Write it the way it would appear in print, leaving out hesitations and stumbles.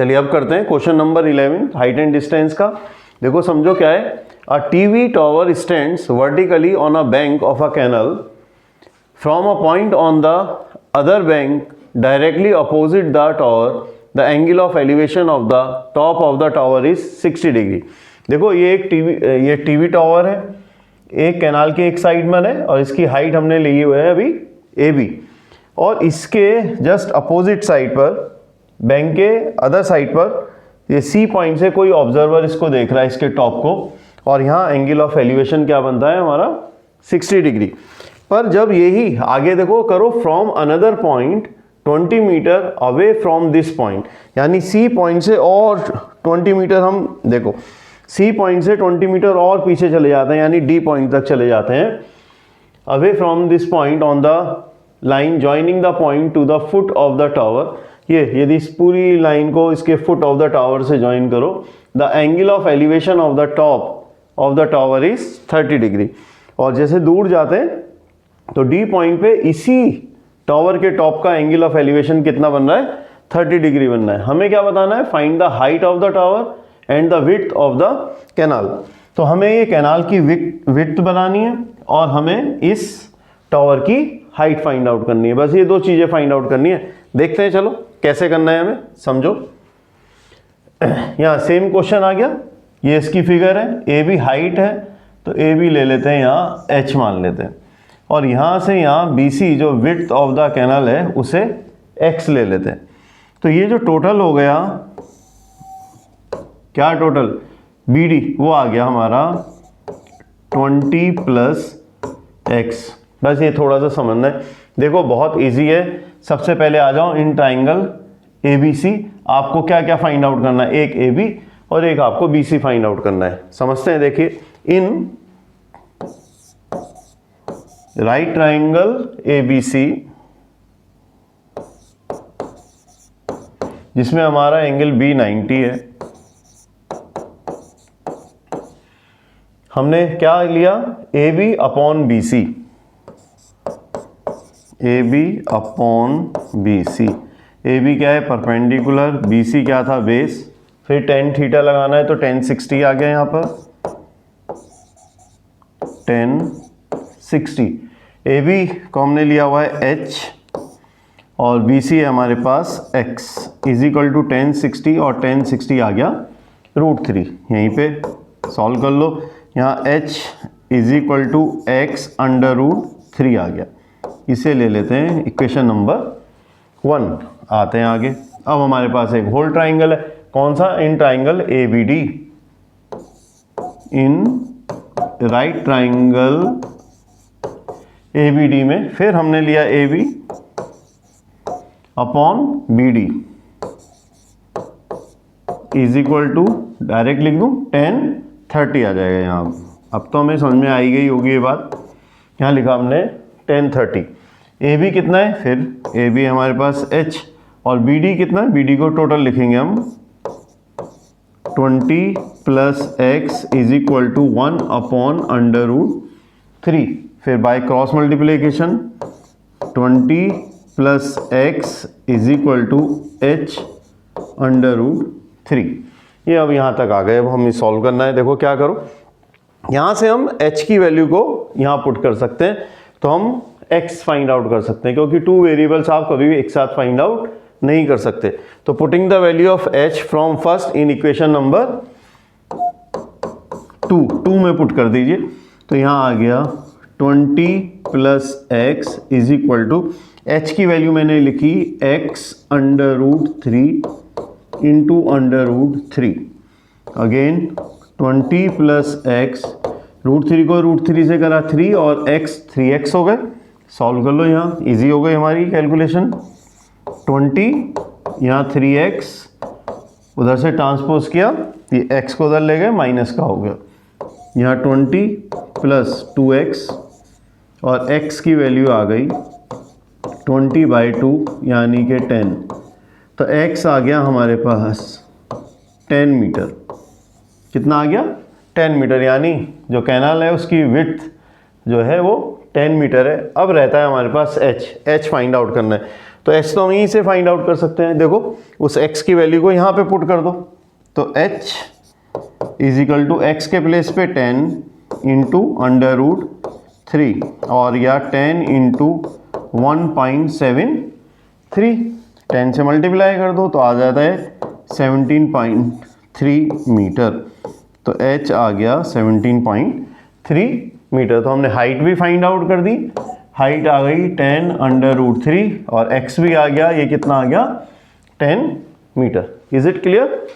चलिए अब करते हैं question number 11 height and distance का। देखो समझो क्या है, a TV tower stands vertically on a bank of a canal from a point on the other bank directly opposite the tower, the angle of elevation of the top of the tower is 60 degree. देखो ये TV tower है, एक canal के एक side में है और इसकी हाइट हमने ली हुई है अभी AB, और इसके जस्ट अपोजिट साइड पर बैंक के अदर साइड पर ये C पॉइंट से कोई ऑब्जर्वर इसको देख रहा है, इसके टॉप को, और यहाँ एंगल ऑफ एलिवेशन क्या बनता है हमारा 60 डिग्री। पर जब यही आगे देखो करो from another point 20 metre away from this point, यानी C पॉइंट से और 20 मीटर हम देखो C पॉइंट से 20 मीटर और पीछे चले जाते हैं, यानी D पॉइंट तक चले जाते हैं। Away from this point on the line joining the point two the foot of the tower, ये यदि इस पूरी लाइन को इसके फुट ऑफ द टावर से ज्वाइन करो, the angle of elevation of the top of the tower is 30 degree. और जैसे दूर जाते हैं तो D पॉइंट पे इसी टावर के टॉप का एंगल ऑफ एलिवेशन कितना बन रहा है 30 डिग्री बन रहा है। हमें क्या बताना है, find the height of the tower and the width of the canal. तो हमें ये कैनाल की विड्थ बनानी है और हमें इस टावर की हाइट फाइंड आउट करनी है, बस ये दो चीजें फाइंड आउट करनी है। देखते हैं चलो कैसे करना है हमें, समझो। यहाँ सेम क्वेश्चन आ गया, ये इसकी फिगर है, AB हाइट है तो AB ले लेते हैं, यहाँ H मान लेते हैं, और यहाँ से यहाँ BC जो विड्थ ऑफ द कैनल है उसे X ले लेते हैं। तो ये जो टोटल हो गया, क्या टोटल BD वो आ गया हमारा 20 प्लस X। बस ये थोड़ा सा समझना है, देखो बहुत इजी है। सबसे पहले आ जाओ इन ट्राइंगल ABC, आपको क्या क्या फाइंड आउट करना है, एक AB और एक आपको BC फाइंड आउट करना है। समझते हैं, देखिए इन राइट ट्राइंगल ABC जिसमें हमारा एंगल B 90 है, हमने क्या लिया AB upon BC, AB upon BC। AB क्या है परपेंडिकुलर, BC क्या था बेस, फिर tan थीटा लगाना है तो tan 60 आ गया यहाँ पर, tan 60। AB को हमने लिया हुआ है H और BC है हमारे पास X is equal to tan 60, और tan 60 आ गया √3। यहीं पे सॉल्व कर लो, यहाँ H is equal to X √3 आ गया, इसे ले लेते हैं इक्वेशन नंबर 1। आते हैं आगे, अब हमारे पास एक होल ट्राइंगल है, कौन सा, in triangle ABD, in right triangle ABD में फिर हमने लिया AB upon BD is equal to, direct लिख दूं tan 30 आ जाएगा यहाँ। अब तो हमें समझ में आई गई होगी ये बात, यहाँ लिखा हमने tan 30। AB कितना है, फिर AB हमारे पास H, और BD कितना है, BD को टोटल लिखेंगे हम 20 plus X is equal to 1 upon √3, फिर by cross multiplication 20 plus X is equal to H √3। ये अब यहाँ तक आ गए, अब हमें सॉल्व करना है। देखो क्या करो, यहाँ से हम H की वैल्यू को यहाँ पुट कर सकते हैं, तो हम X फाइंड आउट कर सकते हैं, क्योंकि टू वेरिएबल्स आप कभी भी एक साथ फाइंड आउट नहीं कर सकते। तो putting the value of H from first in equation number 2 में पुट कर दीजिए, तो यहाँ आ गया 20 plus X is equal to, H की वैल्यू मैंने लिखी X √3 into √3, again 20 plus X, √3 को √3 से करा 3 और X 3X हो गए। सॉल्व कर लो, यहाँ इजी हो गई हमारी कैलकुलेशन। 20 यहाँ 3X उधर से ट्रांसपोज किया, ये X को उधर ले गए, माइनस का हो गया, यहाँ 20 प्लस 2X और X की वैल्यू आ गई 20/2 यानी कि 10। तो X आ गया हमारे पास 10 मीटर। कितना आ गया 10 मीटर, यानी जो कैनाल है उसकी विड्थ जो है वो 10 मीटर है। अब रहता है हमारे पास h फाइंड आउट करना है। तो h तो हम यहीं से फाइंड आउट कर सकते हैं। देखो उस x की वैल्यू को यहाँ पे पुट कर दो, तो h is equal to X के प्लेस पे 10 इंटू √3 और या 10 इंटू 1.73, 10 से मल्टीप्लाई कर दो तो आ जाता है 17.3 मीटर। तो h आ गया 17.3 मीटर। तो हमने हाइट भी फाइंड आउट कर दी, हाइट आ गई 10 √3 और x भी आ गया, ये कितना आ गया 10 मीटर। Is it clear?